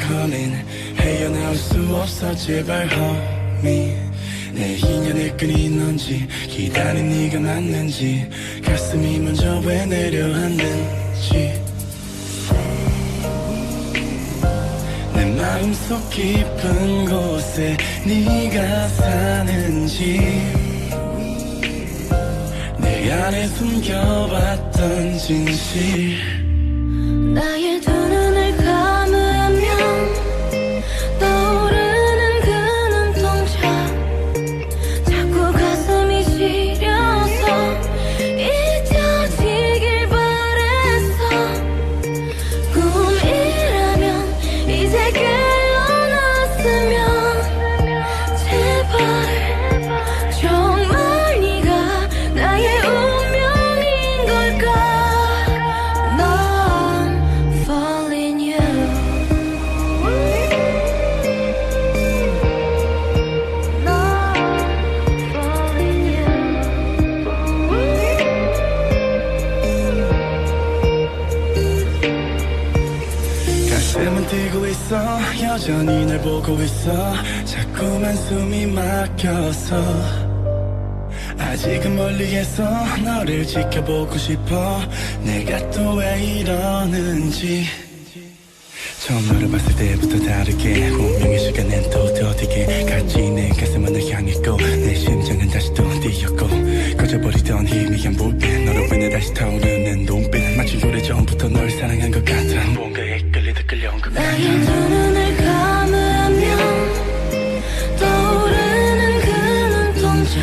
calling 헤어나올 수 없어 제발 homie 내 인연의 끈이 넌지 기다린 네가 맞는지 가슴이 먼저 왜 내려앉는지 내 마음속 깊은 곳에 네가 사는지 내 안에 숨겨왔던 진실 나의 두 눈을 감으면 떠오르는 그 눈동자 자꾸 가슴이 시려서 잊혀지길 바랬어 꿈이라면 이제 깨어났으면 제발 정말 네가 나의 운명인 걸까 넌 falling you 넌 falling you 가슴은 뛰고 있어 여전히 날 보고 있어 자꾸만 숨이 막혀서 아직은 멀리에서 너를 지켜보고 싶어 내가 또 왜 이러는지 처음 너를 봤을 때부터 다르게 운명의 시간엔 또 더디게 같이 내 가슴은 널 향했고 내 심장은 다시 또 뛰었고 꺼져버리던 희미한 불빛 너를 보내 다시 타오르는 눈빛 마치 오래전부터 널 사랑한 것 같아 뭔가에 끌리듯 끌려온 것 같아 나의 두 눈을 감으면 떠오르는 그 눈동자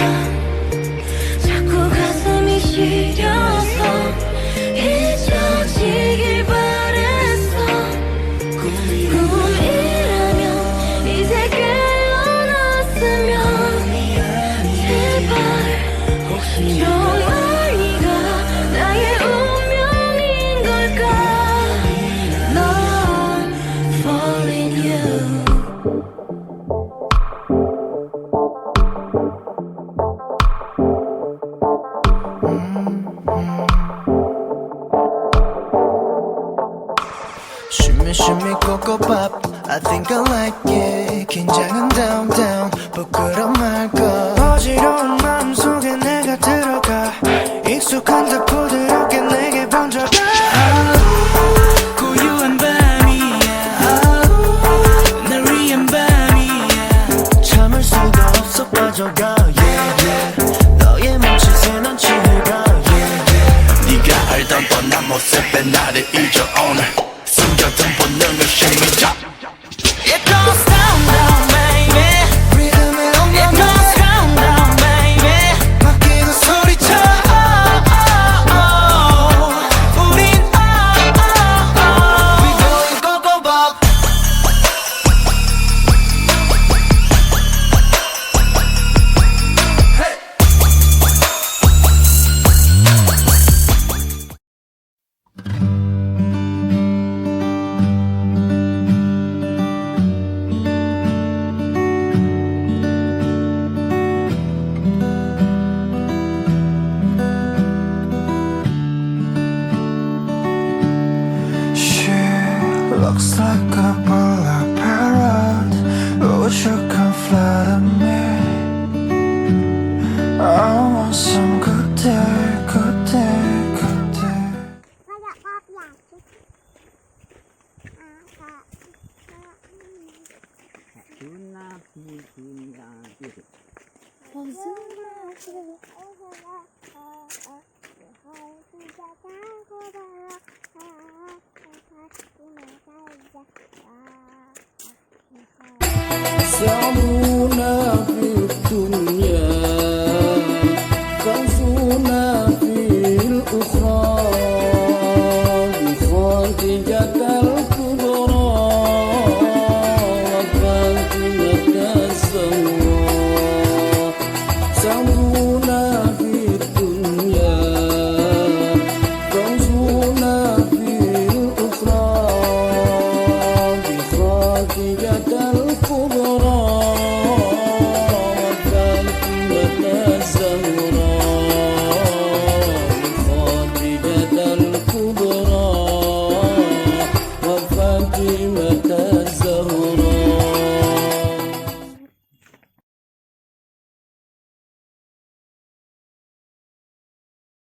자꾸 가슴이 시려서 잊혀지길 바랬어 꿈이라면 이제 깨어났으면 제발 정말 네가 나의 운명인 걸까 넌 falling you Shimmy shimmy cocoa pop I think I like it 긴장은 down down 부끄러운 말고 어지러운 마음속에 내가 들어가 익숙한 듯 부드럽게 내게 번져가 고요한 밤이야 날 위한 밤이야 참을 수가 없어 빠져가 yeah yeah 너의 몸짓에 난 취해가 yeah yeah 네가 알던 뻔한 모습에 나를 잊어 오늘 숨겨둔 본능을 힘이자 It goes down down baby 리듬에 엉망 It goes down down baby 바뀌는 소리쳐 우린 We going go go pop She looks like a black parrot Wish you could flatter me I want some good day, good day, good day 너무